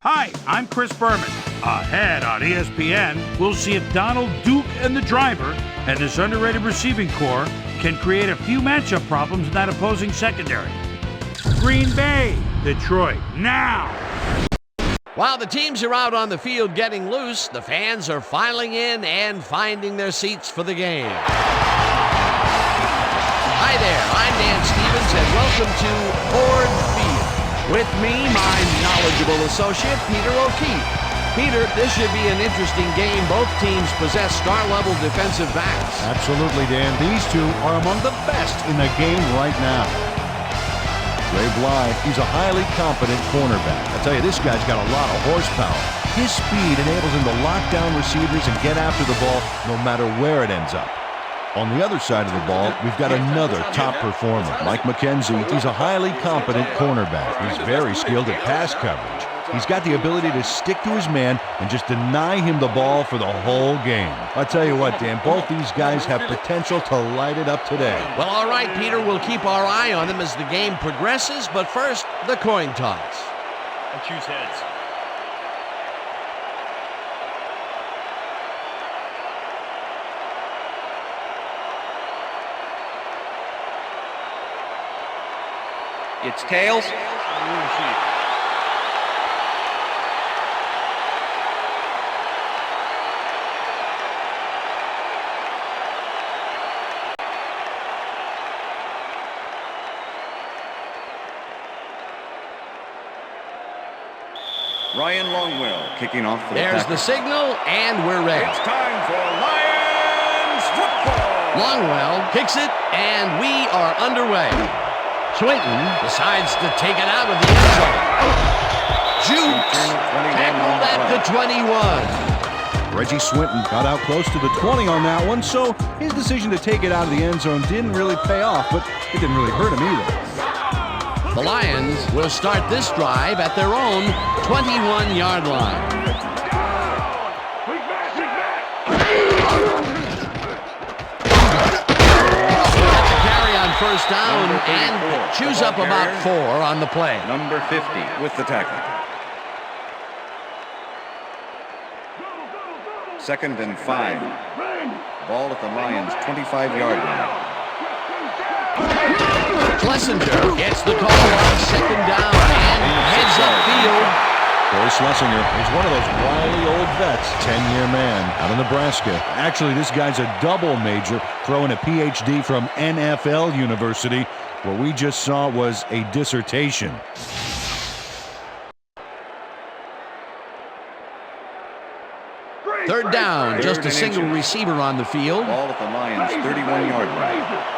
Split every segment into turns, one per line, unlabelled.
Hi, I'm Chris Berman. Ahead on ESPN, we'll see if Donald Duke and the driver and his underrated receiving core can create a few matchup problems in that opposing secondary. Green Bay, Detroit, now!
While the teams are out on the field getting loose, the fans are filing in and finding their seats for the game. Hi there, I'm Dan Stevens, and welcome to Ford Field. With me, my knowledgeable associate, Peter O'Keefe. Peter, this should be an interesting game. Both teams possess star-level defensive backs.
Absolutely, Dan. These two are among the best in the game right now. Ray Bly, he's a highly competent cornerback. I tell you, this guy's got a lot of horsepower. His speed enables him to lock down receivers and get after the ball no matter where it ends up. On the other side of the ball, we've got another top performer, Mike McKenzie. He's a highly competent cornerback. He's very skilled at pass coverage. He's got the ability to stick to his man and just deny him the ball for the whole game. I tell you what, Dan, both these guys have potential to light it up today.
Well, all right, Peter, we'll keep our eye on them as the game progresses, but first, the coin toss.
I choose heads.
It's tails.
Ryan Longwell kicking off for the
There's
Packers.
the signal, and we're ready.
It's time for Lions football.
Longwell kicks it, and we are underway. Swinton decides to take it out of the end zone. Jukes tackled at the 21.
Reggie Swinton got out close to the 20 on that one, so his decision to take it out of the end zone didn't really pay off, but it didn't really hurt him either.
The Lions will start this drive at their own 21-yard line. First down and chews up about 4 on the play.
Number 50 with the tackle. Second and 5. Ball at the Lions' 25-yard line.
Schlesinger gets the call on second down and heads upfield.
Corey Schlesinger is one of those wily old vets, 10-year man out of Nebraska. Actually, this guy's a double major, throwing a PhD from NFL University. What we just saw was a dissertation.
Third down, just a single receiver on the field.
Ball at the Lions' 31-yard line.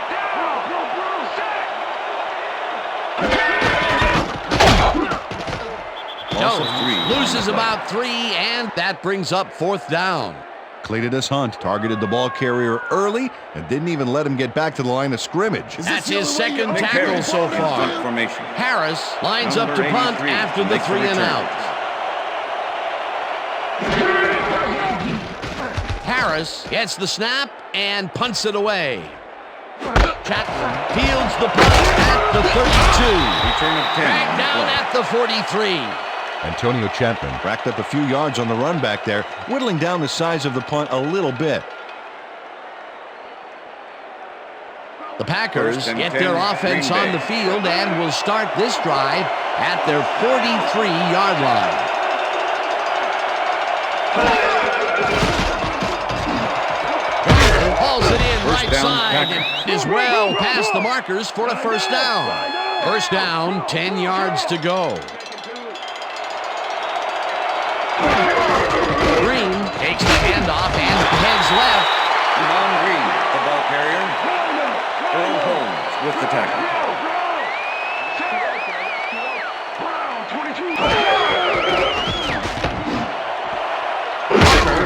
Jones loses about 3, and that brings up fourth down.
Cletus Hunt targeted the ball carrier early and didn't even let him get back to the line of scrimmage.
That's his second tackle so far. Harris lines up to punt after the 3 and out. Harris gets the snap and punts it away. Chapman fields the punt at the 32.
Return of 10.
Back down at the 43.
Antonio Chapman racked up a few yards on the run back there, whittling down the size of the punt a little bit.
The Packers get their offense on the field and will start this drive at their 43-yard line. Hauls it in right side and is well past the markers for a first down. First down, 10 yards to go. Green takes the handoff and heads left.
Devon Green, the ball carrier. Earl Holmes with the tackle.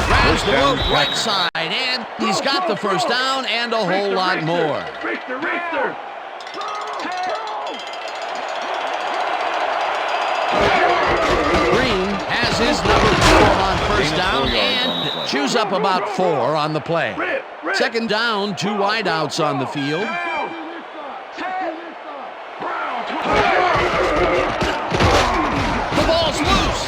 Grabs the rope right side, and he's got the first down and a whole lot more. Green has his number 4 on first down and chews up about 4 on the play. Second down, 2 wideouts on the field. The ball's loose.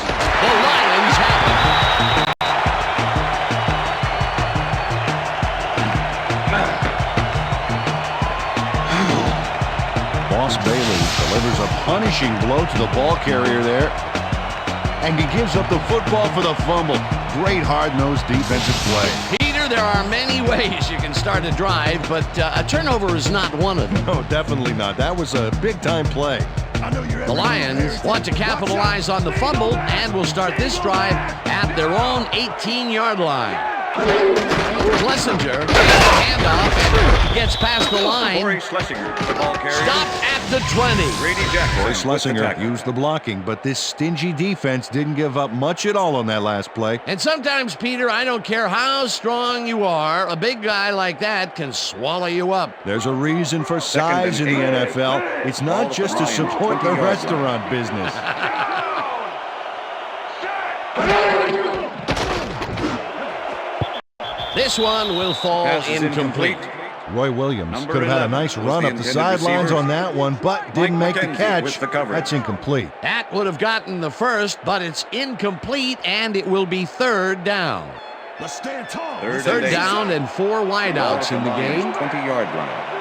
punishing blow to the ball carrier there. And he gives up the football for the fumble. Great hard-nosed defensive play.
Peter, there are many ways you can start a drive, but a turnover is not one of them.
No, definitely not. That was a big-time play.
The Lions want to capitalize on the fumble and will start this drive at their own 18-yard line. Schlesinger gets a handoff and gets past the line.
Corey Schlesinger, the ball carrier.
Stopped at the 20.
Grady Jackson.
Corey
with the
Schlesinger
tackle.
used the blocking, but this stingy defense didn't give up much at all on that last play.
And sometimes, Peter, I don't care how strong you are, a big guy like that can swallow you up.
There's a reason for size in the NFL. It's not just to support the restaurant business.
This one will fall
Pass is
incomplete.
Roy Williams
Number
could have had a
11
nice
was
run
the
up the
intended
sidelines
receiver.
on that one, but didn't
Mike
make the
McKenzie
catch.
with the coverage.
That's incomplete.
That would have gotten the first, but it's incomplete, and it will be third down. Third
and 8.
down and 4 wideouts in the game.
20-yard line.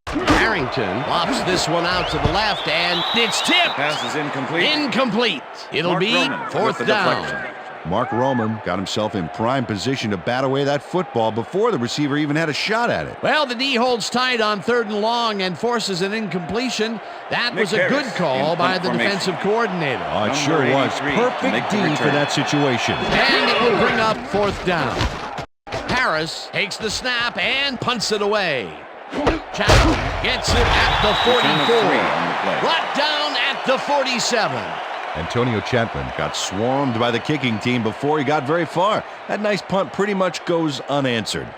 Harrington lobs this one out to the left, and it's tipped.
Pass is incomplete.
Incomplete. It'll
Mark
be
Roman with
fourth
the
down.
deflection.
Mark Roman got himself in prime position to bat away that football before the receiver even had a shot at it.
Well, the D holds tight on 3rd and long and forces an incompletion. That
Nick
was a good
Harris
call
in
by
punt
the
formation.
defensive coordinator.
Oh, it
Number
sure was.
83 to make
Perfect
the
D for
return.
that situation.
And it will bring up 4th down. Harris takes the snap and punts it away. Chapman gets it at the 44. Brought down at the 47.
Antonio Chapman got swarmed by the kicking team before he got very far. That nice punt pretty much goes unanswered.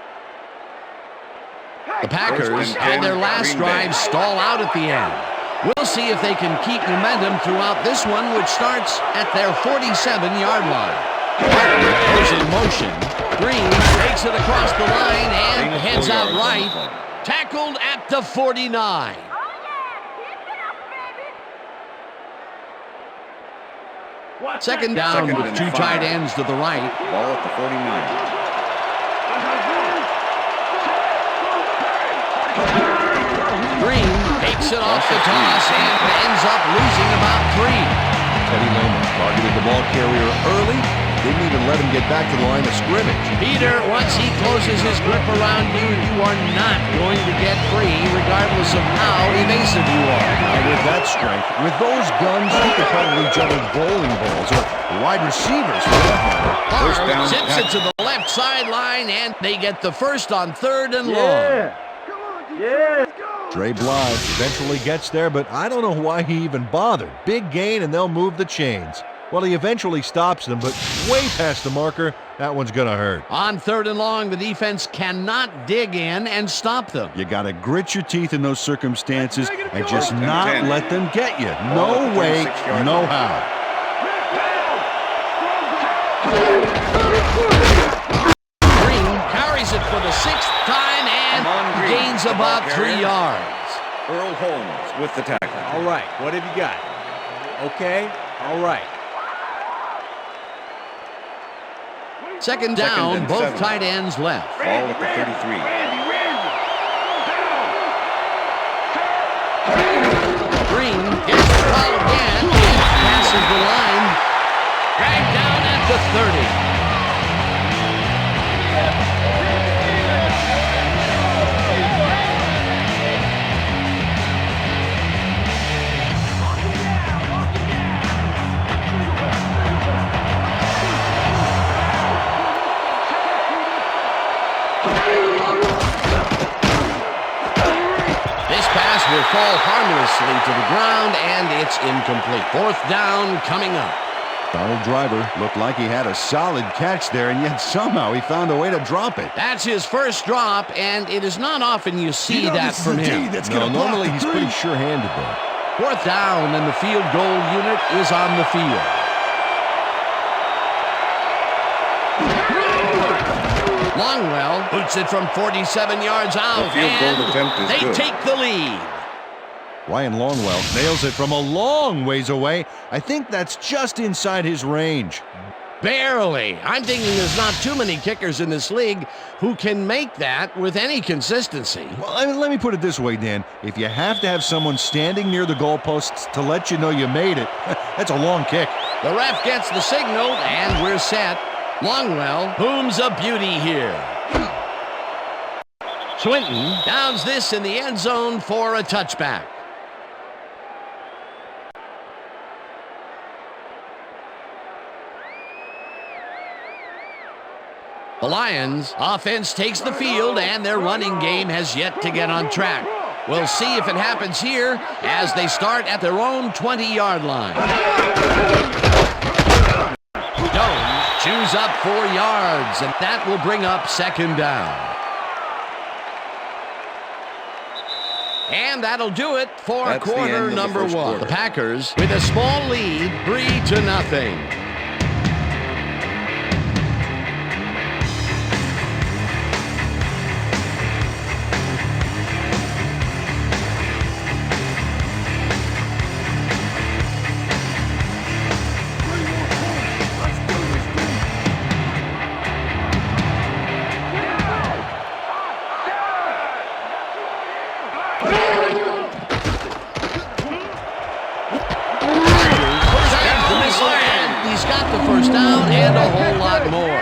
The Packers and their last drive stall out at the end. We'll see if they can keep momentum throughout this one, which starts at their 47-yard line. Hartman goes in motion. Green takes it across the line and heads out right. Tackled at the 49. Second down
Second
with
and
2
5.
tight ends to the right.
Ball at the 49.
Green takes it off the toss and ends up losing about 3.
Teddy Lehman targeted the ball carrier early. Didn't even let him get back to the line of scrimmage.
Peter, once he closes his grip around you, you are not going to get free, regardless of how evasive you are.
Now with that strength, with those guns, he could probably juggle bowling balls or wide receivers for that matter.
First down,
Barr zips it
Packers.
to the left sideline, and they get the first on 3rd and long.
Dre Bly eventually gets there, but I don't know why he even bothered. Big gain, and they'll move the chains. Well, he eventually stops them, but way past the marker, that one's going to hurt.
On 3rd and long, the defense cannot dig in and stop them.
You got to grit your teeth in those circumstances and just
First and
not
10.
let them get you.
Ball
No
at the
way,
36-yard
no
line.
how.
Green carries it for the 6th time and
Amon Green,
gains
the
about
ball
3
carrier.
yards.
Earl Holmes with the tackle.
All right, what have you got? Okay, all right.
Second
Second
down,
and
both
7.
tight ends left.
Ball at the 33.
Green gets the ball again and passes the line. Dragged down at the 30. This pass will fall harmlessly to the ground, and it's incomplete. 4th down coming up.
Donald Driver looked like he had a solid catch there, and yet somehow he found a way to drop it.
That's his first drop, and it is not often you see that from him.
No, normally he's pretty sure-handed there.
4th down, and the field goal unit is on the field. Longwell boots it from 47 yards out,
The field goal attempt
and
is
they
good.
take the lead.
Ryan Longwell nails it from a long ways away. I think that's just inside his range.
Barely. I'm thinking there's not too many kickers in this league who can make that with any consistency.
Well, I mean, let me put it this way, Dan. If you have to have someone standing near the goalposts to let you know you made it, that's a long kick.
The ref gets the signal, and we're set. Longwell booms a beauty here. Swinton downs this in the end zone for a touchback. The Lions' offense takes the field, and their running game has yet to get on track. We'll see if it happens here as they start at their own 20-yard line. Jones chews up 4 yards, and that will bring up second down. And that'll do it for
That's the
quarter
end of the
number
first
1.
quarter.
The Packers with a small lead, 3-0. He's got the first down and a whole lot more.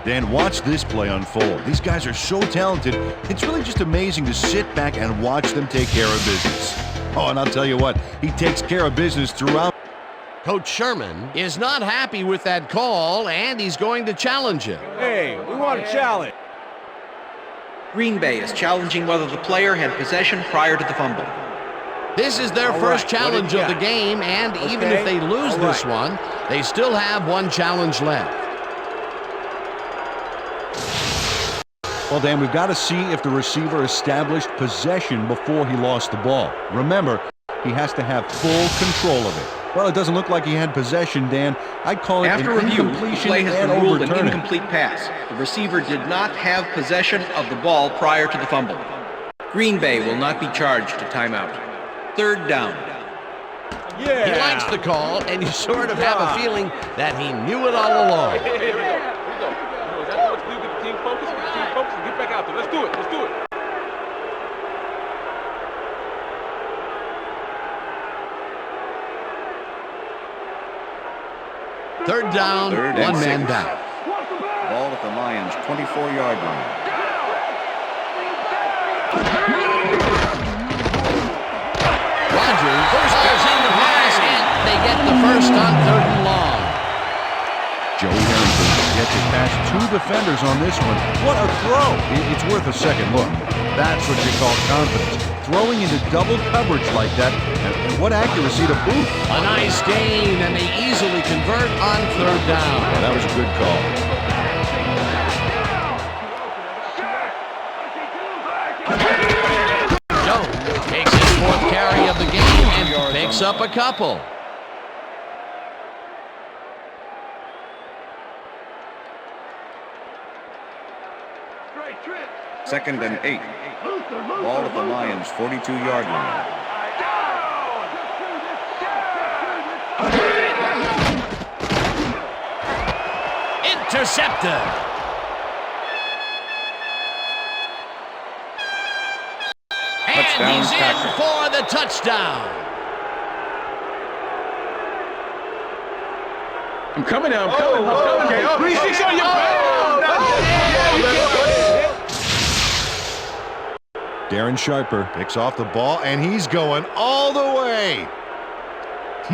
Dan, watch this play unfold. These guys are so talented, it's really just amazing to sit back and watch them take care of business. Oh, and I'll tell you what, he takes care of business throughout.
Coach Sherman is not happy with that call, and he's going to challenge him.
Hey, we want a challenge.
Green Bay is challenging whether the player had possession prior to the fumble.
This is their first challenge of the game, and even if they lose this one, they still have one challenge left.
Well, Dan, we've got to see if the receiver established possession before he lost the ball. Remember, he has to have full control of it. Well, it doesn't look like he had possession, Dan. I'd call it
After
an
review, the
incompletion
play has
and
been ruled an
overturning.
incomplete pass. The receiver did not have possession of the ball prior to the fumble. Green Bay will not be charged a timeout. Third down.
Yeah.
He likes the call, and you sort of have a feeling that he knew it all along.
Here we go. Let's get the team focus. And get back out there. Let's do it.
Third down,
Third and
one man
6.
down.
Ball at the Lions' 24-yard line.
Rodgers falls in the pass, and they get the first on 3rd and long.
Joe Harrington gets it past 2 defenders on this one. What a throw! It's worth a second look. That's what you call confidence. Throwing into double coverage like that, and what accuracy to boot.
A nice gain, and they easily convert on 3rd down.
Yeah, that was a good call.
Jones takes his 4th carry of the game and picks up a couple.
Second and 8. Ball at the Lions' 42-yard line.
Intercepted. And
Touchdown,
he's in
Packers.
for the touchdown.
I'm coming now. I'm coming. Okay, 3-6 on your back.
Darren Sharper picks off the ball, and he's going all the way.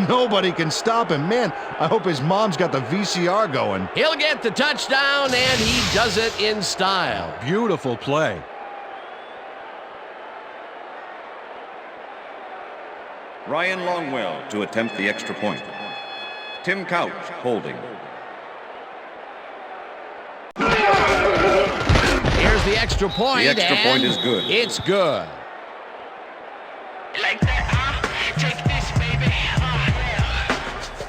Nobody can stop him. Man, I hope his mom's got the VCR going.
He'll get the touchdown, and he does it in style.
Beautiful play.
Ryan Longwell to attempt the extra point. Tim Couch holding.
Here's the extra point.
The extra
and
point is good.
It's good.
Like that, take this, baby.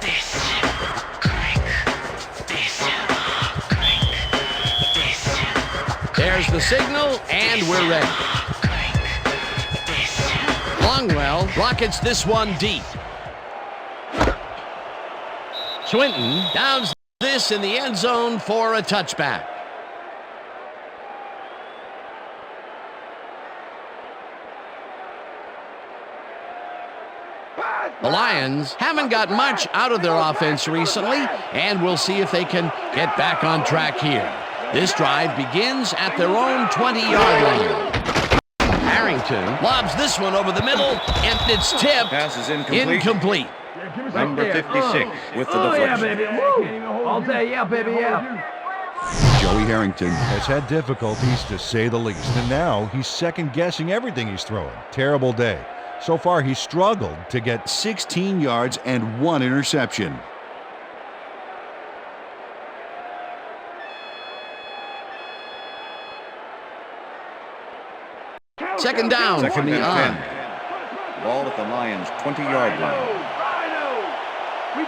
This, crank. This, crank. This,
There's the signal, and we're ready.
crank. This.
Longwell rockets this one deep. Swinton downs this in the end zone for a touchback. The Lions haven't got much out of their offense recently, and we'll see if they can get back on track here. This drive begins at their own 20-yard line. Harrington lobs this one over the middle, and it's tipped.
Pass is incomplete. Number 56 with the deflection.
All day, yeah, baby, yeah.
Joey Harrington has had difficulties, to say the least, and now he's second-guessing everything he's throwing. Terrible day. So far, he's struggled to get 16 yards and 1 interception.
Second down from the on.
Ball at the Lions' 20-yard line.
Calls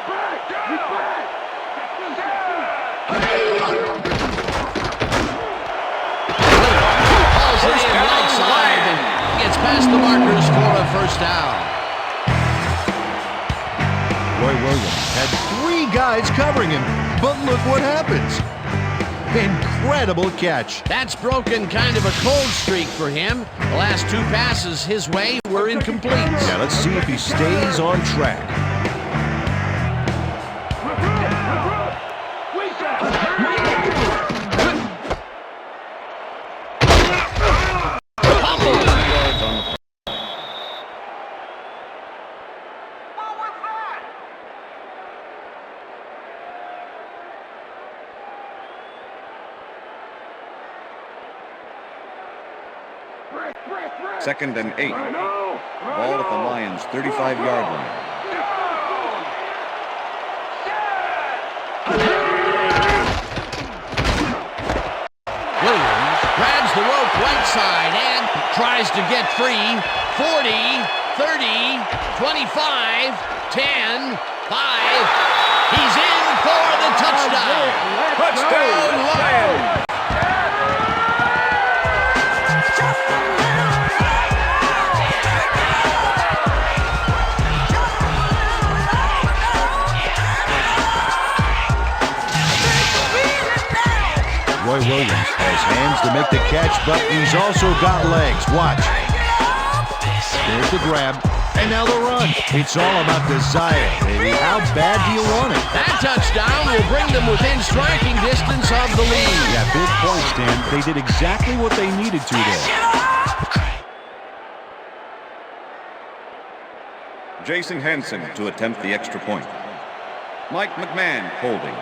it in right side and gets past the markers for a first down.
Roy Williams had 3 guys covering him, but look what happens. Incredible catch.
That's broken kind of a cold streak for him. The last 2 passes his way were incomplete.
Yeah, let's see if he stays on track.
Second and 8. Ball at the Lions' 35-yard line.
Williams grabs the rope right side and tries to get free. 40, 30, 25, 10, 5. He's in for the touchdown.
Touchdown, Lions!
Roy Williams has hands to make the catch, but he's also got legs. Watch. There's the grab, and now the run. It's all about desire, baby. How bad do you want it?
That touchdown will bring them within striking distance of the lead.
Yeah, big points, Dan. They did exactly what they needed to there.
Jason Hansen to attempt the extra point. Mike McMahon holding.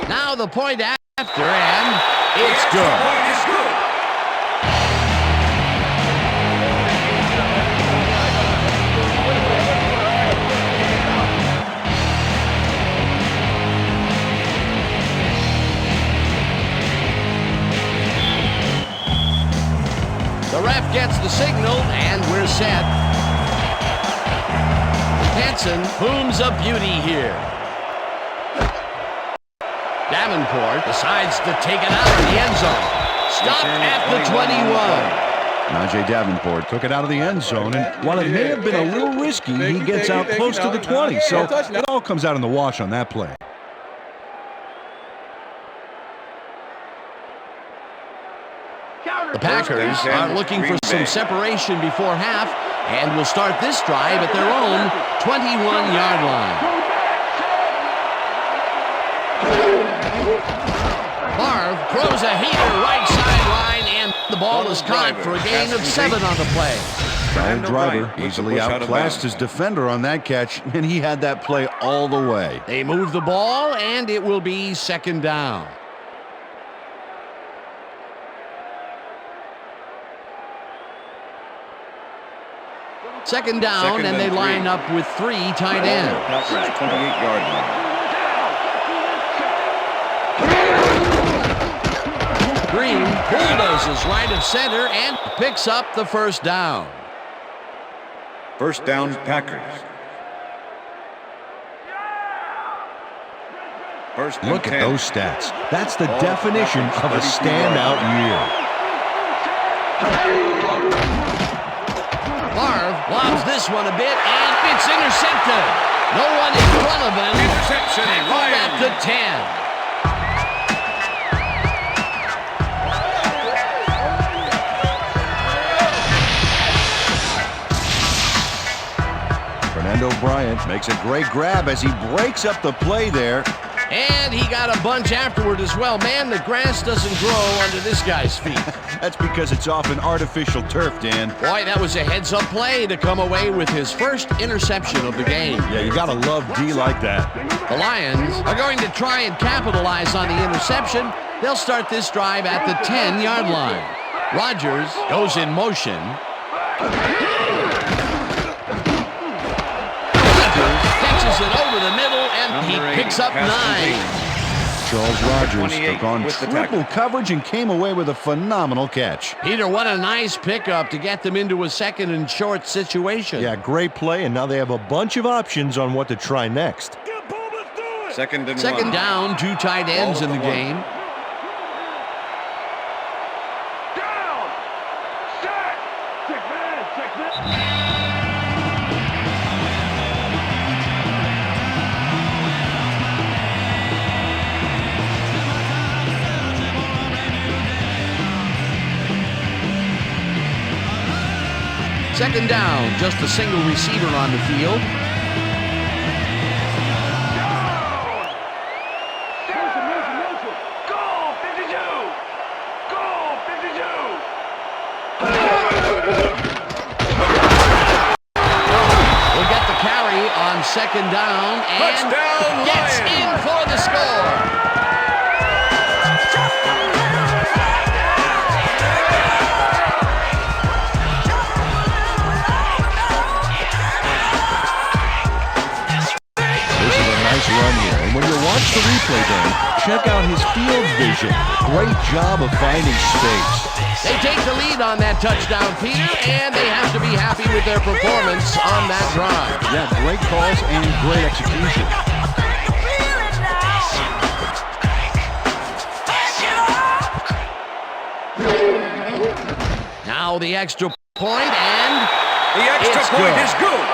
Now the point after, and it's good. The ref gets the signal, and we're set. Hansen booms a beauty here. Davenport decides to take it out of the end zone. Stopped at the 21.
Najee Davenport took it out of the end zone, and while it may have been a little risky, he gets out close to the 20, so it all comes out in the wash on that play.
The Packers are looking for some separation before half and will start this drive at their own 21-yard line. Marv throws a heater right sideline, and the ball is caught for a gain of 7 on the play.
The driver easily outclassed his defender on that catch, and he had that play all the way.
They move the ball, and it will be second down. Second down, and they line up with 3 tight ends.
Packers 28-yard line.
Green bulldozes right of center and picks up the first down.
First down, Packers. First and
Look
10.
at those stats. That's the definition of a standout year.
Marv Lobs this one a bit, and it's intercepted. No one in front of him.
Interception,
Ryan at the 10.
Fernando Bryant makes a great grab as he breaks up the play there.
And he got a bunch afterward as well. Man, the grass doesn't grow under this guy's feet.
That's because it's often artificial turf, Dan.
Boy, that was a heads-up play to come away with his first interception of the game.
Yeah, you gotta love D like that.
The Lions are going to try and capitalize on the interception. They'll start this drive at the 10-yard line. Rodgers goes in motion. Catches it over the middle, and he picks up 9.
Charles Rodgers took on triple coverage and came away with a phenomenal catch.
Peter, what a nice pickup to get them into a second and short situation.
Yeah, great play, and now they have a bunch of options on what to try next.
Second and
Second
1.
down, 2 tight ends in the game. Second down, just a single receiver on the field. We'll get the carry on second down and
Touchdown,
gets
Lions!
in for the score.
Run here. And when you watch the replay, Dan, check out his field vision. Great job of finding space.
They take the lead on that touchdown, Peter, and they have to be happy with their performance on that drive.
Yeah, great calls and great execution.
Now the extra point, and
The extra
it's
point
good.
is good.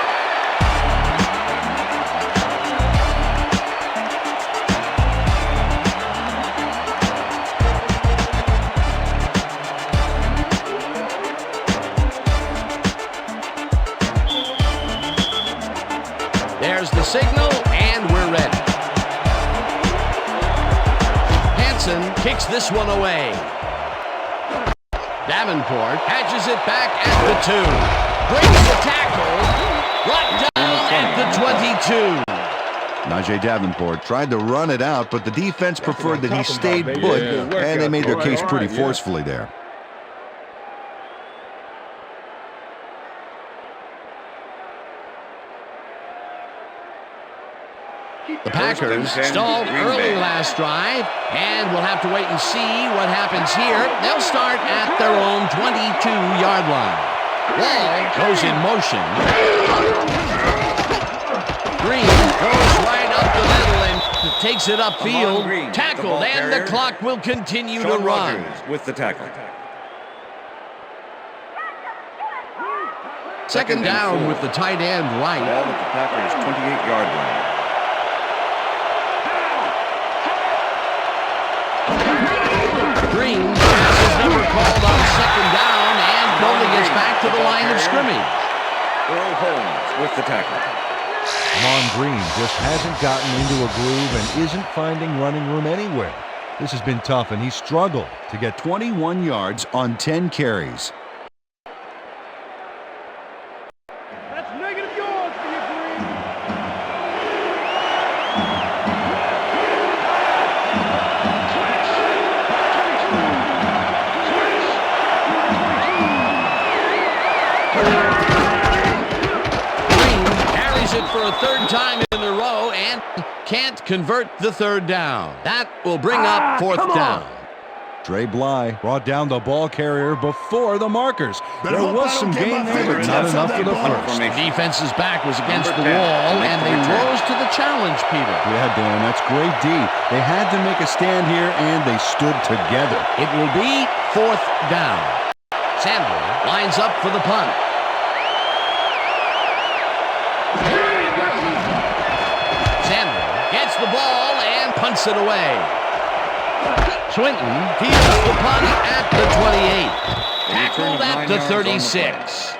There's the signal, and we're ready. Hansen kicks this one away. Davenport catches it back at the 2. Breaks the tackle. Brought down at the 22.
Najee Davenport tried to run it out, but the defense preferred that he stayed put, and they made their case pretty forcefully there.
The Packers stalled early last drive, and we'll have to wait and see what happens here. They'll start at their own 22-yard line. Wall goes in motion. Green goes right up the middle and takes it upfield. Tackled, and the clock will continue to run.
With the tackle.
Second down with the tight end right.
Ball at the Packers' 28-yard line.
Green has his number called on second down and only gets back to the line of scrimmage.
Earl Holmes with the tackle.
Mon Green just hasn't gotten into a groove and isn't finding running room anywhere. This has been tough, and he struggled to get
21 yards on 10 carries.
That's negative yards for you, Green.
Green carries it for a third time in a row and can't convert the third down. That will bring up fourth down.
Dre Bly brought down the ball carrier before the markers. There was some gain there, but not enough for the first.
The defense's back was against the wall, and they rose to the challenge, Peter.
Yeah, Dan, that's great D. They had to make a stand here, and they stood together.
It will be fourth down. Sandler lines up for the punt. takes it away. Swinton fields the punt at the 28. Tackled at the 36.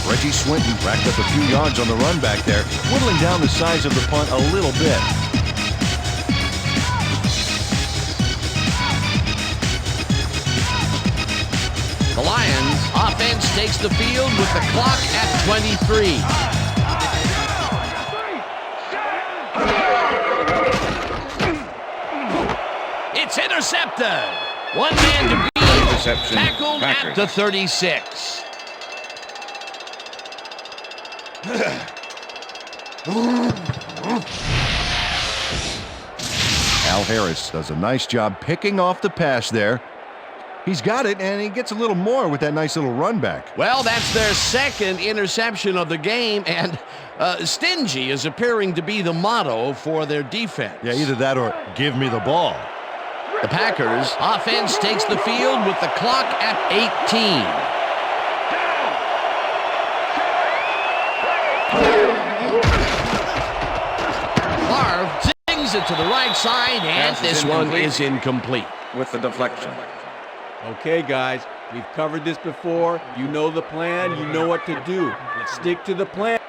Reggie Swinton racked up a few yards on the run back there, whittling down the size of the punt a little bit.
The Lions offense takes the field with the clock at 23. It's intercepted. One man to beat.
Interception.
Tackled
Packers.
at the 36.
Al Harris does a nice job picking off the pass there. He's got it, and he gets a little more with that nice little run back.
Well, that's their second interception of the game, and stingy is appearing to be the motto for their defense.
Yeah, either that or give me the ball.
The Packers offense takes the field with the clock at 18. Favre sings it to the right side, and
Pass is
this one
incomplete.
is incomplete.
With the deflection.
Okay, guys, we've covered this before. You know the plan. You know what to do. Let's stick to the plan.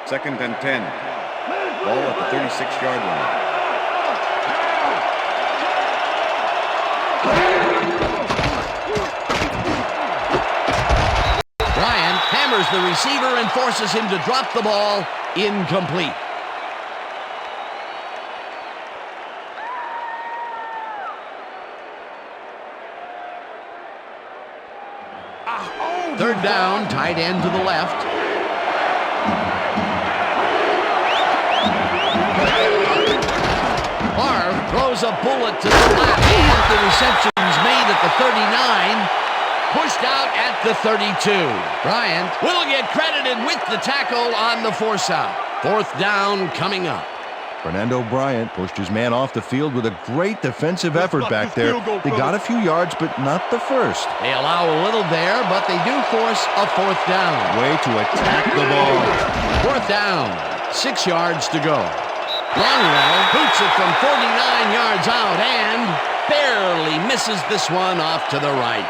Second and 10. Ball at the 36-yard line.
Bryant hammers the receiver and forces him to drop the ball. Incomplete. Third down, tight end to the left. Favre throws a bullet to the left. And the reception's made at the 39. Pushed out at the 32. Bryant will get credited with the tackle on the force out. Fourth down coming up.
Fernando Bryant pushed his man off the field with a great defensive effort back there. They got a few yards, but not the first.
They allow a little there, but they do force a fourth down.
Way to attack the ball.
Fourth down, 6 yards to go. Longwell boots it from 49 yards out and barely misses this one off to the right.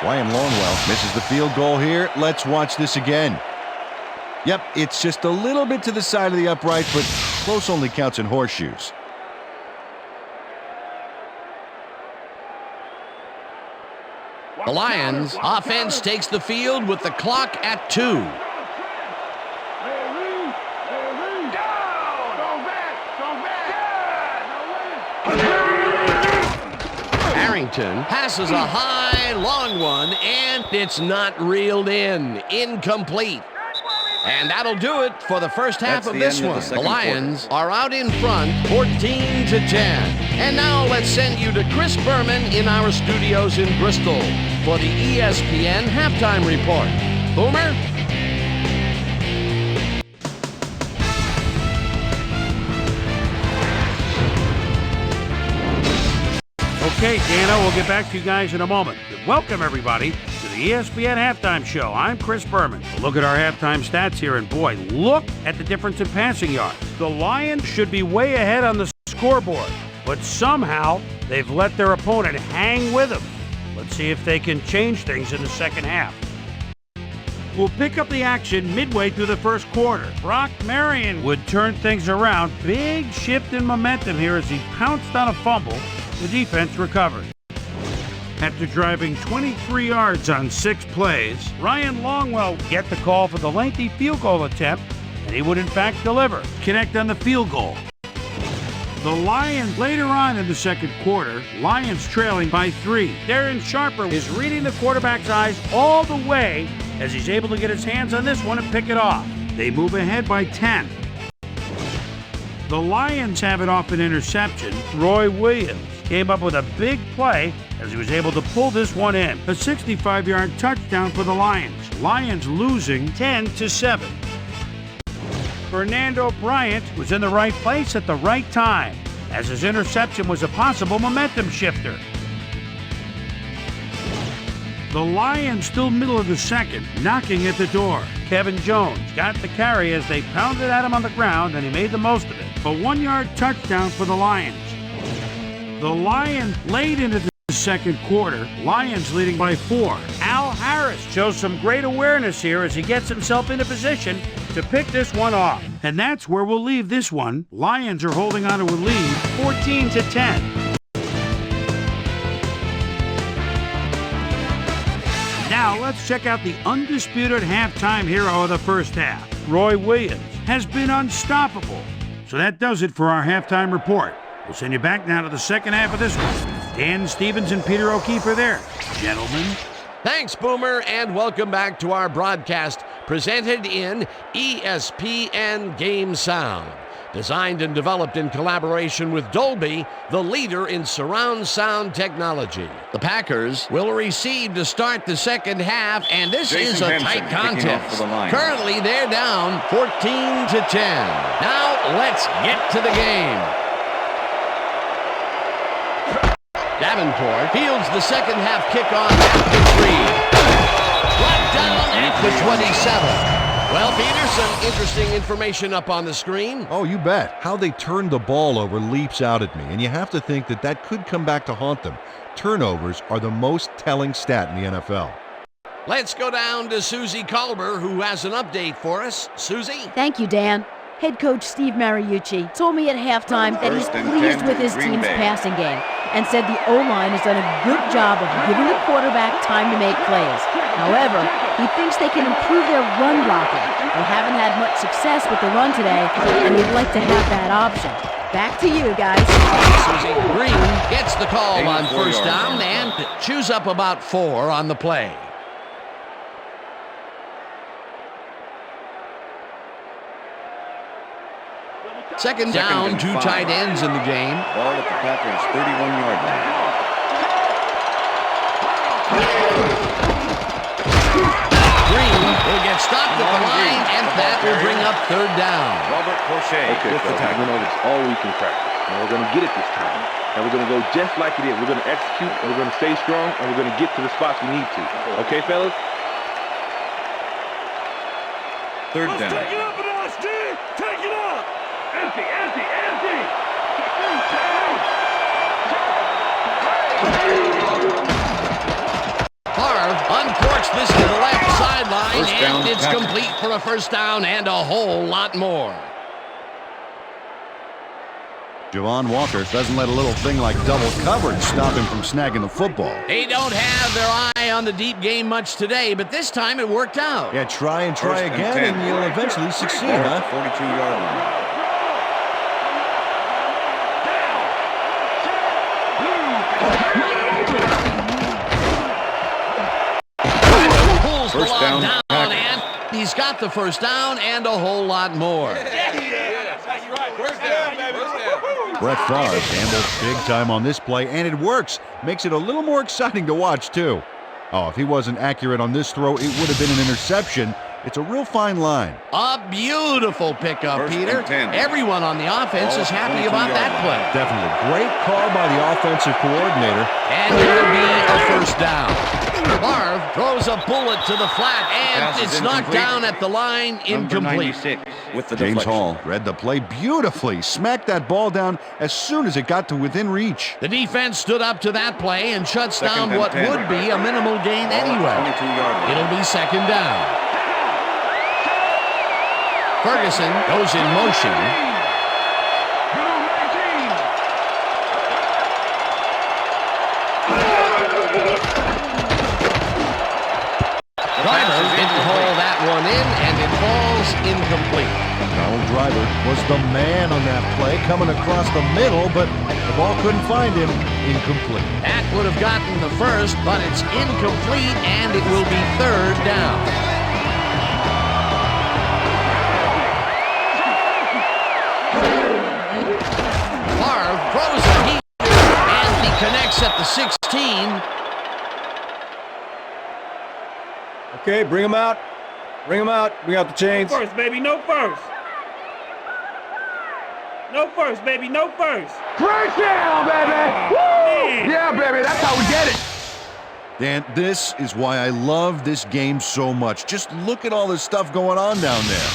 Ryan Longwell misses the field goal here. Let's watch this again. Yep, it's just a little bit to the side of the upright, but close only counts in horseshoes.
The Lions offense takes the field with the clock at 2. Harrington passes a high, long one, and it's not reeled in. Incomplete. And that'll do it for the first half
That's
of
the
this
end of the
one. The
second
Lions are out in front, 14-10. And now let's send you to Chris Berman in our studios in Bristol for the ESPN halftime report. Boomer?
Okay, Dana, we'll get back to you guys in a moment. Welcome, everybody, to the ESPN Halftime Show. I'm Chris Berman. Look at our halftime stats here, and boy, look at the difference in passing yards. The Lions should be way ahead on the scoreboard, but somehow they've let their opponent hang with them. Let's see if they can change things in the second half. We'll pick up the action midway through the first quarter. Brock Marion would turn things around. Big shift in momentum here as he pounced on a fumble. The defense recovered. After driving 23 yards on 6 plays, Ryan Longwell would get the call for the lengthy field goal attempt, and he would in fact deliver, connect on the field goal. The Lions later on in the second quarter, Lions trailing by 3. Darren Sharper is reading the quarterback's eyes all the way as he's able to get his hands on this one and pick it off. They move ahead by 10. The Lions have it off an interception. Roy Williams came up with a big play as he was able to pull this one in. A 65-yard touchdown for the Lions. Lions losing 10-7. Fernando Bryant was in the right place at the right time, as his interception was a possible momentum shifter. The Lions still middle of the second, knocking at the door. Kevin Jones got the carry as they pounded at him on the ground, and he made the most of it. A 1-yard touchdown for the Lions. The Lions late into the second quarter, Lions leading by 4. Al Harris shows some great awareness here as he gets himself into position to pick this one off. And that's where we'll leave this one. Lions are holding on to a lead, 14-10. Now let's check out the undisputed halftime hero of the first half. Roy Williams has been unstoppable. So that does it for our halftime report. We'll send you back now to the second half of this one. Dan Stevens and Peter O'Keefe are there. Gentlemen.
Thanks, Boomer, and welcome back to our broadcast presented in ESPN Game Sound. Designed and developed in collaboration with Dolby, the leader in surround sound technology. The Packers will receive to start the second half, and this is a tight contest. Currently, they're down 14-10. Now, let's get to the game. Davenport fields the second half kickoff at the 3. Brought down at the 27. Well, Peter, some interesting information up on the screen.
Oh, you bet. How they turned the ball over leaps out at me, and you have to think that that could come back to haunt them. Turnovers are the most telling stat in the NFL.
Let's go down to Susie Colber, who has an update for us. Susie?
Thank you, Dan. Head coach Steve Mariucci told me at halftime that he's pleased with his team's passing game and said the O-line has done a good job of giving the quarterback time to make plays. However, he thinks they can improve their run blocking. They haven't had much success with the run today, and he'd like to have that option. Back to you, guys.
Susie Green gets the call on first down and chews up about 4 on the play. Second down, 2 tight ends in the game.
Ball at the Packers' 31-yard line.
Green will get stopped at the line, and that will bring up third down.
Robert Crochet with the tackle.
It's all we can practice. And we're going to get it this time. And we're going to go just like it is. We're going to execute, and we're going to stay strong, and we're going to get to the spots we need to. Okay, fellas?
Third down.
Take it up a notch, D! Take it up! Empty, empty, empty!
Favre uncorks this to the left sideline, and it's
Packers.
complete for a first down and a whole lot more.
Javon Walker doesn't let a little thing like double coverage stop him from snagging the football.
They don't have their eye on the deep game much today, but this time it worked out.
Yeah, try and try
First and
again,
10.
and you'll eventually succeed,
Ball
huh?
at the 42-yard line.
Pulls the
First
ball
down,
down,
Packers.
and he's got the first down and a whole lot more.
Brett Favre gambles big time on this play, and it works. Makes it a little more exciting to watch, too. Oh, if he wasn't accurate on this throw, it would have been an interception. It's a real fine line.
A beautiful pickup,
First
Peter.
and 10.
Everyone on the offense is happy about that play.
Definitely. Great call by the offensive coordinator.
And it will be a first down. Favre throws a bullet to the flat, and
Pass is
it's knocked
incomplete.
down at the line,
Number
incomplete.
96 with the
James
deflection.
Hall read the play beautifully. Smacked that ball down as soon as it got to within reach.
The defense stood up to that play and shuts
Second
down
and
what
10.
would be a minimal gain
Ball at
anyway.
22-yard line.
It'll be second down. Ferguson goes in motion. Driver didn't haul that one in, and it falls incomplete.
Donald Driver was the man on that play, coming across the middle, but the ball couldn't find him. Incomplete.
That would have gotten the first, but it's incomplete, and it will be third down. Favre throws a heater, and he connects at the 16.
Okay, bring him out. Bring him out. Bring out the chains.
First, baby, no first. No first, baby, no first.
First down, baby!
Man.
Yeah, baby, that's how we get it.
Dan, this is why I love this game so much. Just look at all the stuff going on down there.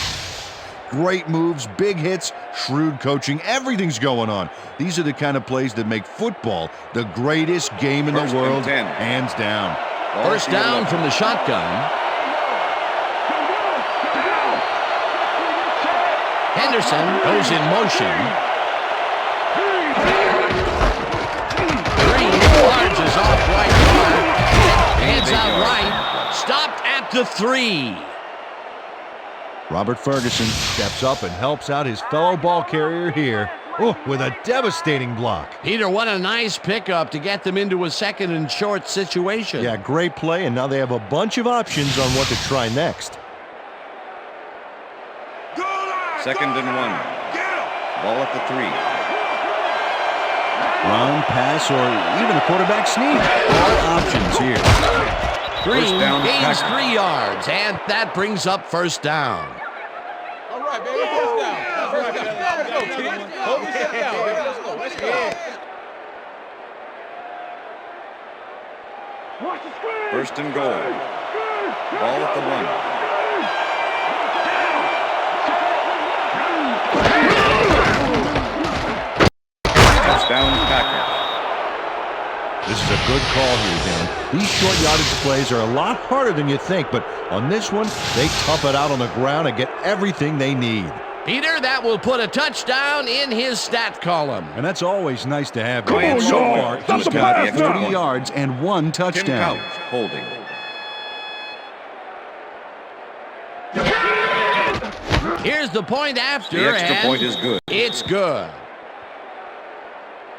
Great moves, big hits, shrewd coaching, everything's going on. These are the kind of plays that make football the greatest game in the world, hands down.
First down from the shotgun. Henderson goes in motion. Green larges off right guard. Hands out right. Stopped at the 3.
Robert Ferguson steps up and helps out his fellow ball carrier here. Oh, with a devastating block.
Peter, what a nice pickup to get them into a second and short situation.
Yeah, great play, and now they have a bunch of options on what to try next.
Second and 1. Ball at the 3.
Run, pass, or even a quarterback sneak. All options here.
Green gains 3 yards, and that brings up first down.
All right, baby, first down. First down. Let's go, team. Hold yourself down, baby. Let's go. Let's go.
First and goal. Ball at the 1. Touchdown, Packers.
This is a good call here, Dan. These short yardage plays are a lot harder than you think, but on this one, they tough it out on the ground and get everything they need.
Peter, that will put a touchdown in his stat column.
And that's always nice to have.
Ryan
So
Longwell.
far,
That's
he's
a
got
pass.
40 yards and 1
Tim
touchdown.
Couch holding.
Here's the point after,
The extra
and
point is good.
It's good.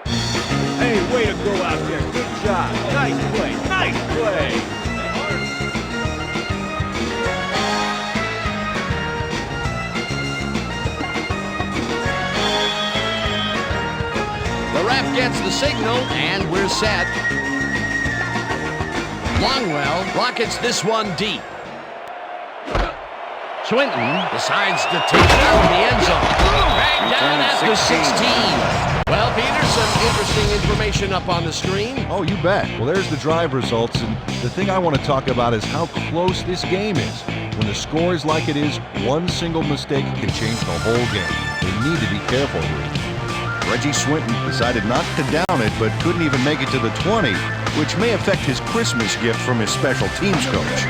Hey, way to go out there. Good job. Nice play. Nice play.
The ref gets the signal, and we're set. Longwell rockets this one deep. Swinton decides to take it out of the end zone. Back down at the 16. Well, Peter, some interesting information up on the screen.
Oh, you bet. Well, there's the drive results, and the thing I want to talk about is how close this game is. When the score is like it is, one single mistake can change the whole game. They need to be careful here.
Reggie Swinton decided not to down it, but couldn't even make it to the 20, which may affect his Christmas gift from his special teams coach.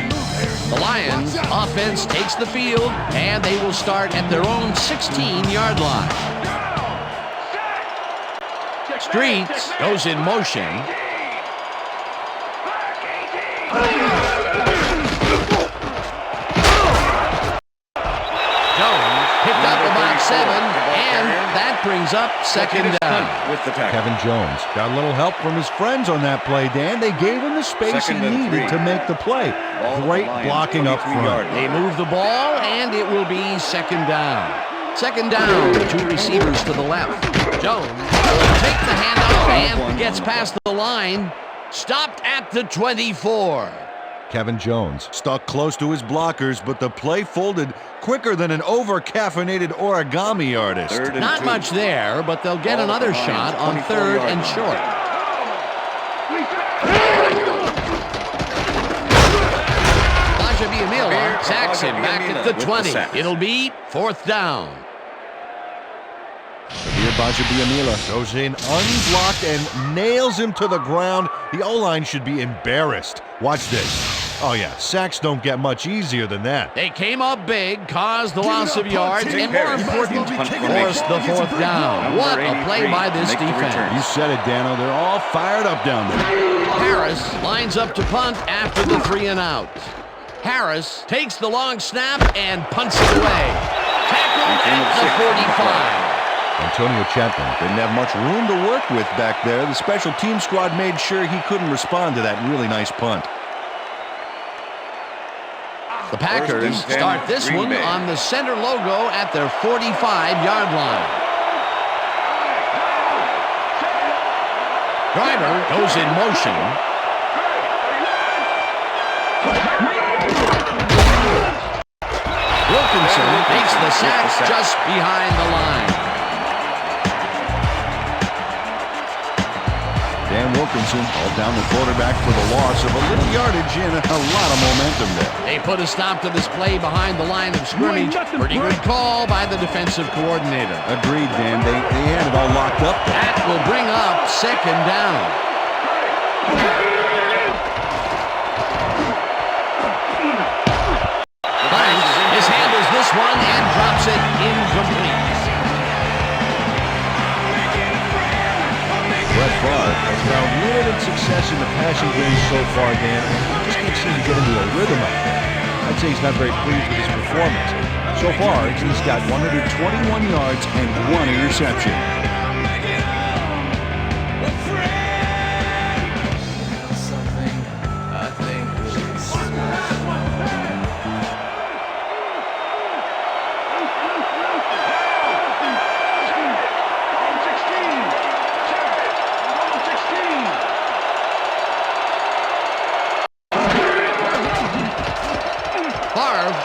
The Lions offense takes the field, and they will start at their own 16-yard line. Streets goes in motion. Jones picked up about 7, and that brings up second down.
With the tackle.
Kevin Jones got a little help from his friends on that play, Dan. They gave him the space
Second
he
and
needed
3.
to make the play. Great blocking up front.
They move the ball, and it will be second down. Second down, 2 receivers to the left. Jones will take the handoff and gets past the line. Stopped at the 24.
Kevin Jones.
Stuck close to his blockers, but the play folded quicker than an over-caffeinated origami artist.
Third and
Not
2.
much there, but they'll get
Ball at
another
the line,
shot on
24
third
yard
and
line.
short. Bajabiamila sacks him back at the
with the
20.
sack.
It'll be fourth down.
Here, Bajabiamila goes in unblocked and nails him to the ground. The O-line should be embarrassed. Watch this. Oh, yeah, sacks don't get much easier than that.
They came up big, caused the loss of yards, and more
Harris.
important,
Punt
forced the fourth down.
Number
What a play
83,
by this
make the
defense.
return.
You said it, Dano. They're all fired up down there.
Harris lines up to punt after the 3 and out. Harris takes the long snap and punts it away. Tackled at the 45.
Antonio Chapman didn't have much room to work with back there. The special team squad made sure he couldn't respond to that really nice punt.
The Packers
First and 10,
start this
Green
one
Bay.
on the center logo at their 45-yard line. Driver goes in motion. Wilkinson makes the sack just behind the line.
And Wilkinson all down the quarterback for the loss of a little yardage and a lot of momentum there.
They put a stop to this play behind the line of scrimmage. Pretty good call by the defensive coordinator.
Agreed, Dan. They had it all locked up there.
That will bring up second down. Banks mishandles this one and drops it incomplete.
Brett Favre has found limited success in the passing game so far, Dan. He just can't seem to get into a rhythm out there. I'd say he's not very pleased with his performance. So far, he's got 121 yards and 1 interception.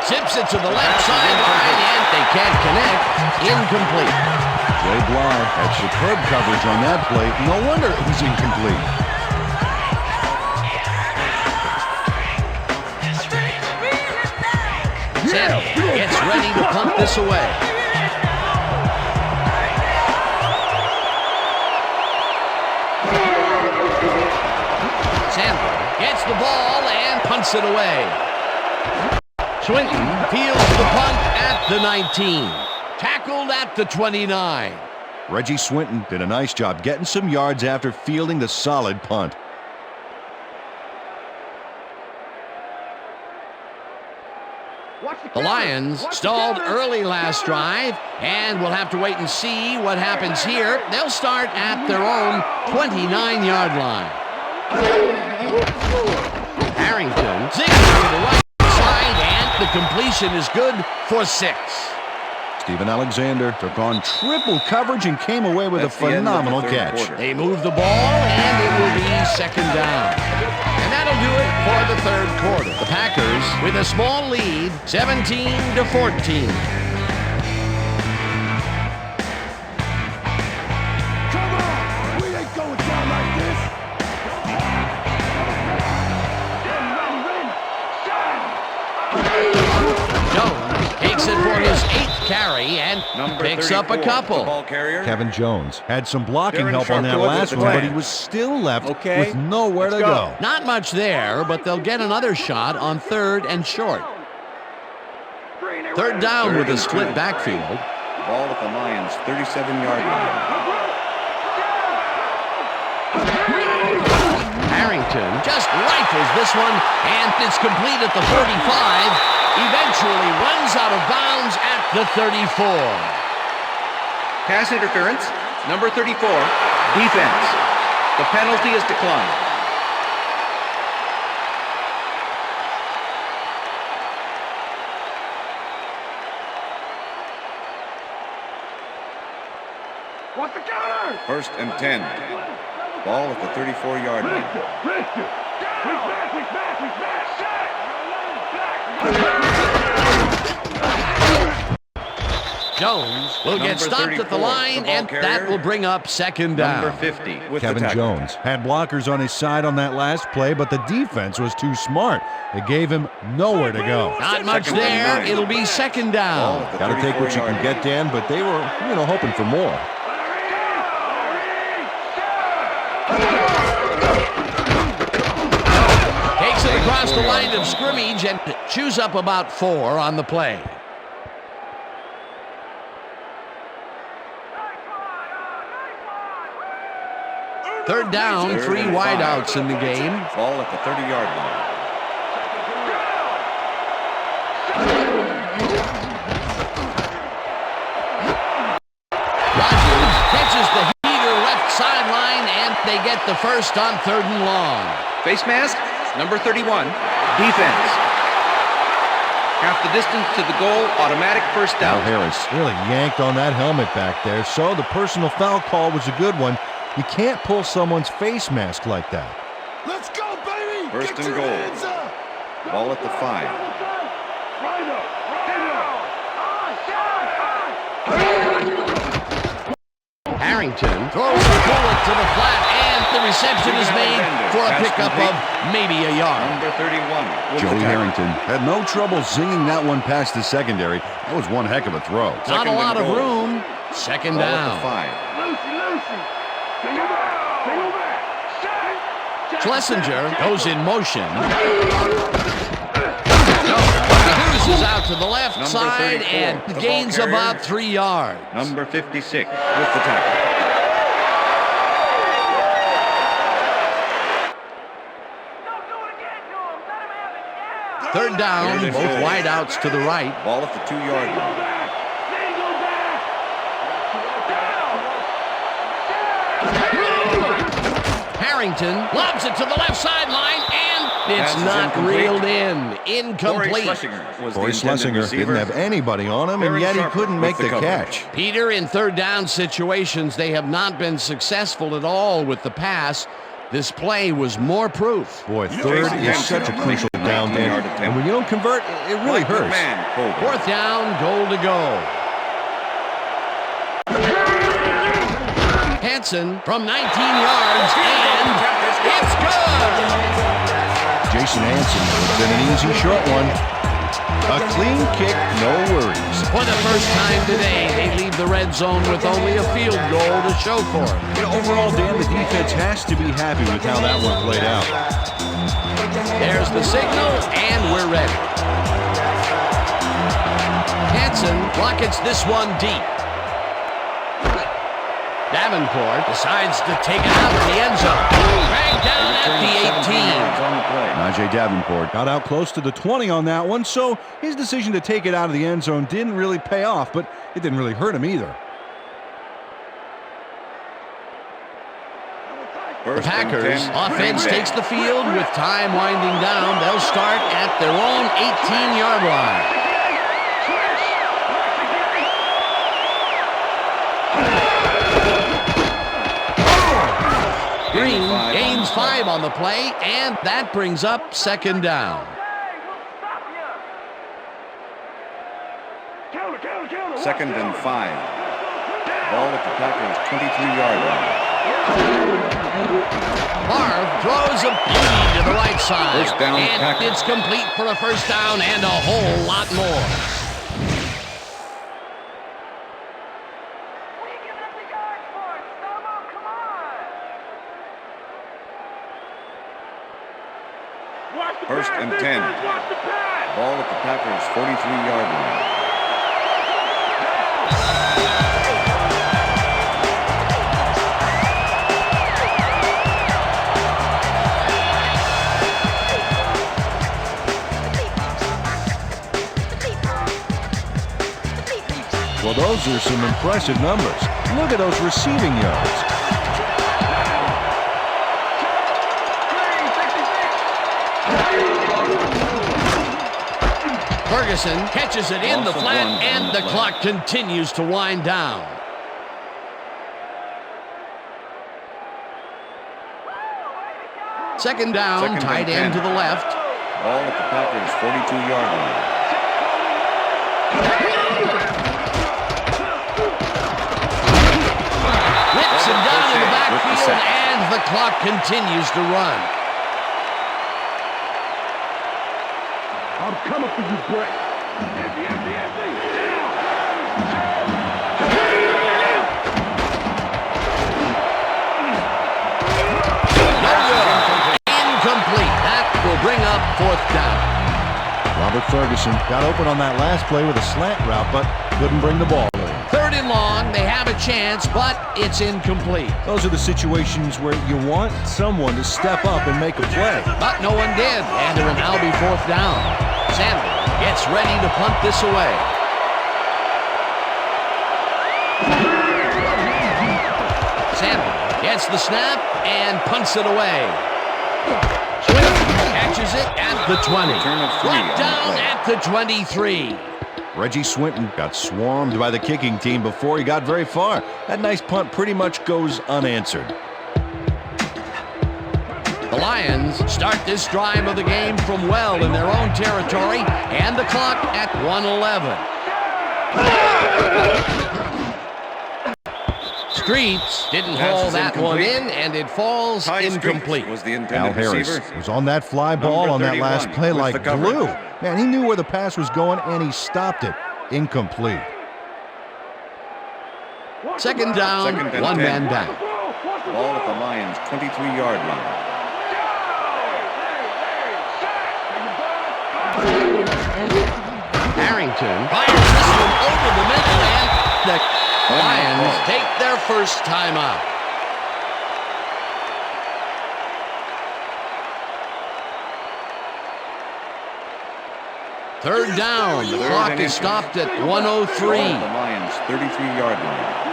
Zips it to the left sideline, and they can't connect. Incomplete.
Ray Bly had superb coverage on that play. No wonder it was incomplete.
Sandler gets ready to punt this away. Sandler gets the ball and punts it away. Swinton fields the punt at the 19. Tackled at the 29.
Reggie Swinton did a nice job getting some yards after fielding the solid punt.
The Lions stalled early last drive, and we'll have to wait and see what happens here. They'll start at their own 29-yard line. Harrington zigs to the right side, and the completion is good for 6.
Steven Alexander took on triple coverage and came away with a phenomenal catch.
They move the ball, and it will be second down. And that'll do it for the third quarter. The Packers with a small lead, 17-14.
Come on! We ain't going down like this!
Jones takes it for his 8th carry and picks up a couple.
Kevin Jones had some blocking help on that last one, but he was still left with nowhere to go.
Not much there, but they'll get another shot on 3rd and short. 3rd down with a split backfield.
Ball at the Lions' 37-yard line.
Harrington just rifles this one, and it's complete at the 45. Eventually runs out of bounds at the 34.
Pass interference, number 34, defense. The penalty is declined.
What's the counter?
1st and 10. Ball at the 34-yard line.
Jones will get stopped at the line, and that will bring up second down.
Number 50.
Kevin Jones had blockers on his side on that last play, but the defense was too smart. It gave him nowhere to go.
Not much there. It'll be second down.
Got to take what you can get, Dan, but they were, hoping for more.
Takes it across the line of scrimmage and chews up about 4 on the play. Third down, 3 wideouts in the game.
Ball at the 30-yard line.
Rodgers catches the heater left sideline, and they get the first on 3rd and long.
Face mask, number 31, defense. Half the distance to the goal, automatic first down.
Harris really yanked on that helmet back there, so the personal foul call was a good one. You can't pull someone's face mask like that.
Let's go, baby!
1st and goal. Ball at the 5.
Harrington throws the bullet to the flat, And the reception is made for a pickup of maybe a yard.
Number 31.
Joey Harrington had no trouble zinging that one past the secondary. That was one heck of a throw.
Not a lot of room. Second down.
5.
Schlesinger goes in motion. Is out to the left side and gains about 3 yards.
Number 56 with the tackle.
Third down, both wideouts to the right.
Ball at the 2-yard line.
Harrington lobs it to the left sideline, and it's not reeled in. Incomplete.
Corey Schlesinger didn't have anybody on him, and yet he couldn't make the catch.
Peter, in third down situations, they have not been successful at all with the pass. This play was more proof.
Boy, third is such a crucial down, Dan. And when you don't convert, it really hurts.
Fourth down, goal to go. Hansen from 19 yards, and it's good!
Jason Hansen puts in an easy short one. A clean kick, no worries.
For the first time today, they leave the red zone with only a field goal to show for it.
Overall, Dan, the defense has to be happy with how that one played out.
There's the signal, and we're ready. Hansen rockets this one deep. Davenport decides to take it out of the end zone. Dragged down at the 18.
Najee Davenport got out close to the 20 on that one, so his decision to take it out of the end zone didn't really pay off, but it didn't really hurt him either.
The Packers offense takes the field with time winding down. They'll start at their own 18-yard line. Green gains 5 on the play, and that brings up second down.
Second and 5. Ball at the Packers' 23-yard line.
Marv throws a beauty to the right side.
First down,
and
Packers.
it's complete for a first down and a whole lot more.
First and 10. Ball at the Packers' 43-yard line.
Well, those are some impressive numbers. Look at those receiving yards.
Ferguson catches it in the flat, and the clock continues to wind down. Second down, tight end to the left.
Ball at the Packers' 42-yard line.
Whips him down in the backfield, and the clock continues to run.
I'm coming for you, Brett.
Incomplete. That will bring up fourth down.
Robert Ferguson got open on that last play with a slant route, but couldn't bring the ball in.
Third and long. They have a chance, but it's incomplete.
Those are the situations where you want someone to step up and make a play.
But no one did, and it will now be fourth down. Sandler gets ready to punt this away. Sandler gets the snap and punts it away. Swift catches it at the 20. Brought down at the 23.
Reggie Swinton got swarmed by the kicking team before he got very far. That nice punt pretty much goes unanswered.
The Lions start this drive of the game from well in their own territory, and the clock at 1:11. Streets didn't
Pass
haul
is
that one
incomplete.
in, and it falls
Ty
incomplete.
Streets was the
Al
intended
Harris
receiver.
was on that fly ball on that last
31
play
with
like
the coverage.
glue. Man, he knew where the pass was going, and he stopped it. Incomplete.
Second down,
Second and
one
10.
man back.
Ball at the Lions' 23-yard line.
Harrington fires this one over the middle, and the Lions take their first timeout. Third down. The clock is stopped at 1:03.
Ball at the Lions' 33-yard line.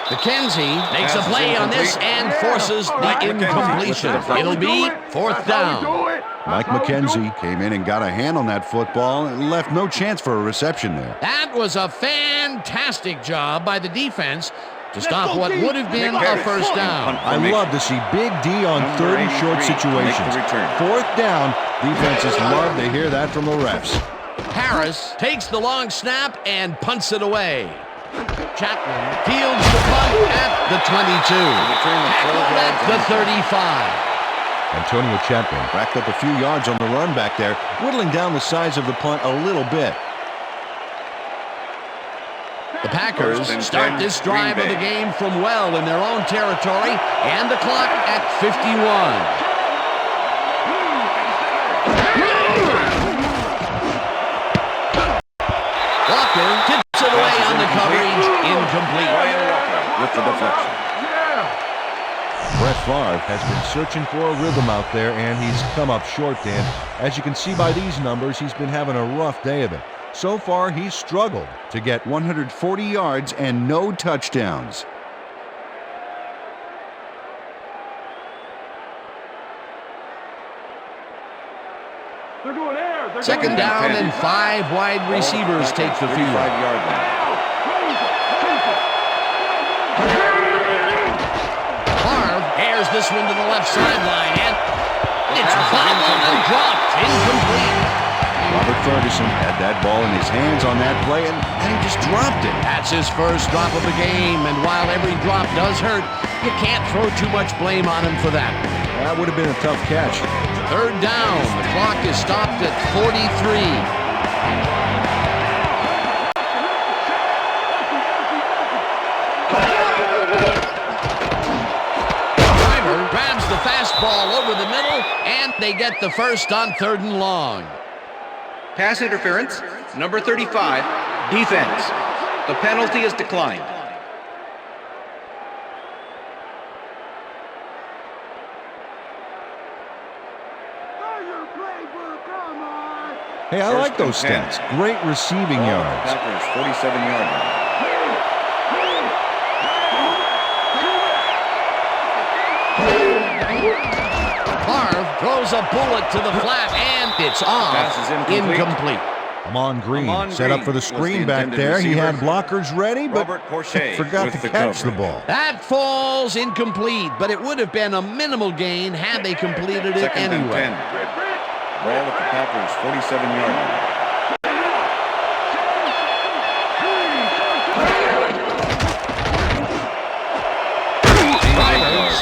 McKenzie makes a play on this and forces the incompletion. It'll be fourth down.
Mike McKenzie came in and got a hand on that football and left no chance for a reception there.
That was a fantastic job by the defense to stop what would have been a first down.
I love to see Big D on third and short situations. Fourth down, defenses love to hear that from the refs.
Harris takes the long snap and punts it away. Chapman fields the punt at the 22. Tackled at the 35.
Antonio Chapman racked up a few yards on the run back there, whittling down the size of the punt a little bit.
The Packers start this drive of the game from well in their own territory, and the clock at 51. Walker tips it away on the coverage, incomplete.
Ryan Walker with the deflection.
Brett Favre has been searching for a rhythm out there, and he's come up short, Dan. As you can see by these numbers, he's been having a rough day of it. So far, he's struggled to get 140 yards and no touchdowns.
Second down and 5 wide receivers take the field.
35-yard line.
Favre airs this one to the left sideline, and it's bobbled and dropped, incomplete.
Robert Ferguson had that ball in his hands on that play, and he just dropped it.
That's his first drop of the game, and while every drop does hurt, you can't throw too much blame on him for that.
That would have been a tough catch.
Third down. The clock is stopped at 43. Grabs the fastball over the middle, and they get the first on third and long.
Pass interference, number 35, defense. The penalty is declined.
Hey, I like those
First and
stats. Great receiving yards.
Packers 47-yard line.
Favre throws a bullet to the flat, and it's off.
Pass is incomplete.
Amon Green
Amon
set up
Green
for the
was the
screen back
intended
there. He had
receiver.
blockers ready, but
Robert Porcher
forgot to
with the
catch the
coverage.
ball.
That falls incomplete, but it would have been a minimal gain had they completed it
Second and
anyway.
10. Ball at the Packers 47-yard line.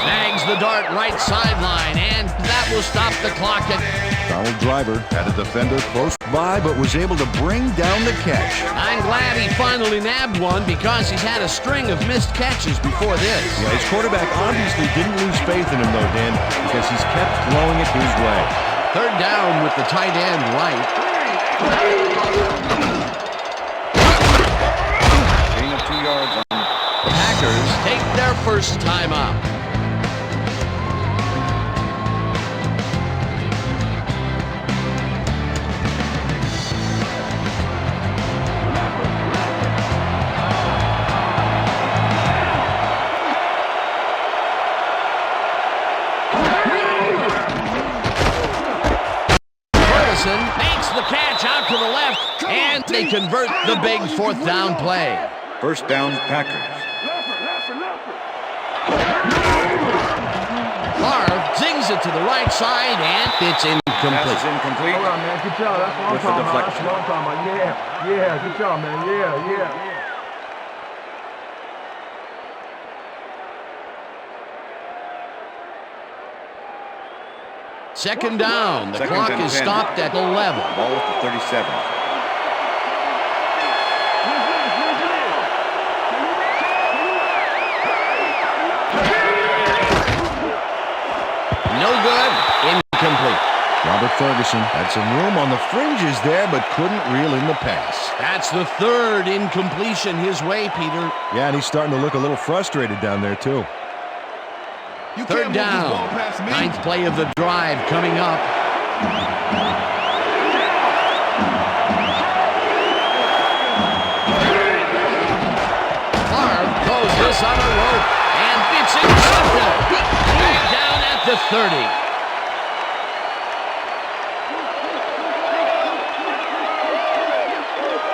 Snags the dart right sideline, and that will stop the clock at...
Donald Driver had a defender close by, but was able to bring down the catch.
I'm glad he finally nabbed one because he's had a string of missed catches before this.
Yeah, his quarterback obviously didn't lose faith in him, though, Dan, because he's kept throwing it his way.
Third down with the tight end right.
Gain of 2 yards on
The Packers take their first timeout. Makes the catch out to the left, and they convert the big fourth down play.
first down Packers.
Favre zings it to the right side, and it's incomplete.
Pass is incomplete.
All right, man. Good job. That's what I'm
With the
talking about. That's
deflection.
what I'm talking about. Yeah. Good job, man. Yeah.
Second down. The
Second
clock
and
is
10.
stopped at 11.
Ball with the 37.
No good. Incomplete.
Robert Ferguson had some room on the fringes there, but couldn't reel in the pass.
That's the third incompletion his way, Peter.
Yeah, and he's starting to look a little frustrated down there, too.
Third down. Ninth play of the drive coming up. Favre throws this on a rope, and it's intercepted. Back down at the 30.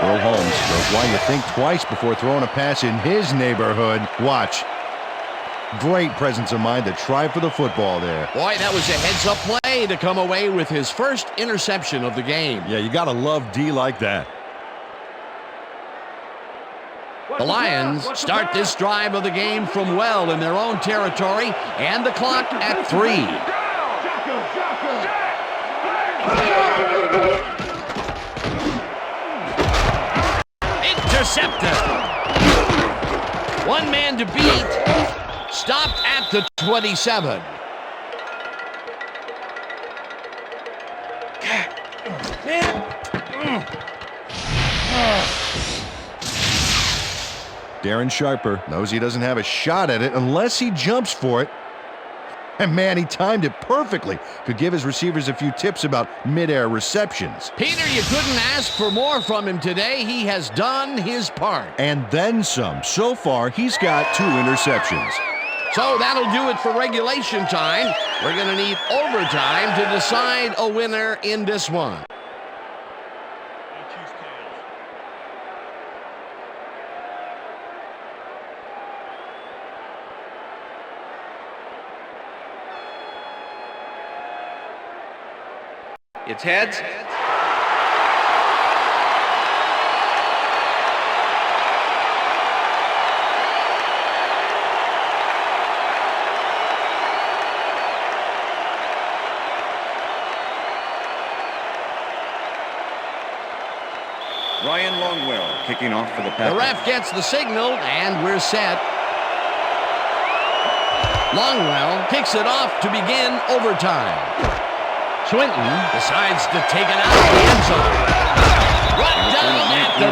Earl Holmes knows why you think twice before throwing a pass in his neighborhood. Watch. Great presence of mind to try for the football there.
Boy, that was a heads-up play to come away with his first interception of the game.
Yeah, you got to love D like that.
The Lions start this drive of the game from well in their own territory, and the clock at 3. Intercepted. One man to beat. Stopped at the 27.
Darren Sharper knows he doesn't have a shot at it unless he jumps for it. And man, he timed it perfectly. Could give his receivers a few tips about mid-air receptions.
Peter, you couldn't ask for more from him today. He has done his part.
And then some. So far, he's got 2 interceptions.
So that'll do it for regulation time. We're going to need overtime to decide a winner in this one.
It's heads.
Ryan Longwell kicking off for the
The
Packers.
ref gets the signal, and we're set. Longwell kicks it off to begin overtime. Swinton decides to take it out of the end zone. Right down at the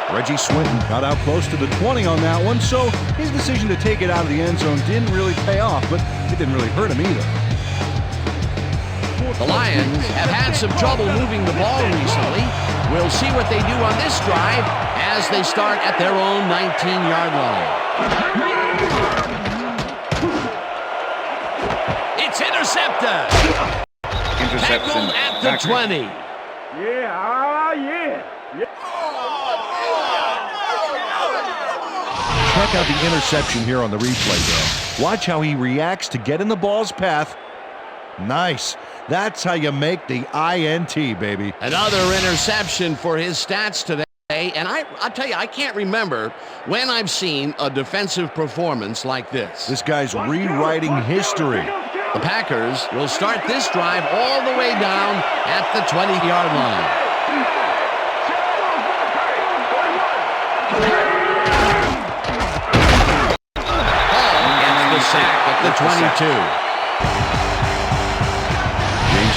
19.
Reggie Swinton got out close to the 20 on that one, so his decision to take it out of the end zone didn't really pay off, but it didn't really hurt him either.
The Lions have had some trouble moving the ball recently. We'll see what they do on this drive as they start at their own 19-yard line. It's intercepted.
Interception.
Beckham at the 20.
Yeah.
Check out the interception here on the replay, Dan. Watch how he reacts to get in the ball's path. Nice. That's how you make the INT, baby.
Another interception for his stats today. And I'll tell you, I can't remember when I've seen a defensive performance like this.
This guy's rewriting history.
The Packers will start this drive all the way down at the 20-yard line. Hall gets the sack at the 22.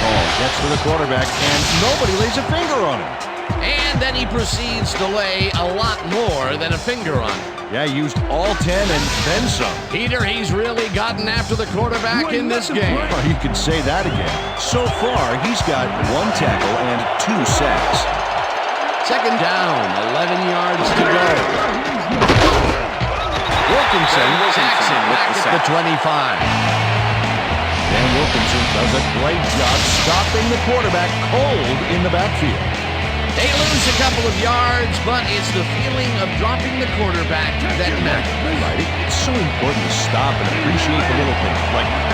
Hall gets to the quarterback, and nobody lays a finger on him.
And then he proceeds to lay a lot more than a finger on him.
Yeah, he used all 10 and then some.
Peter, he's really gotten after the quarterback in this game.
Well, you could say that again. So far, he's got 1 tackle and 2 sacks.
Second down, 11 yards to go. Wilkinson sacks him back at the 25.
Dan Wilkinson does a great job stopping the quarterback cold in the backfield.
They lose a couple of yards, but it's the feeling of dropping the quarterback that matters.
Right. It's so important to stop and appreciate the little things, like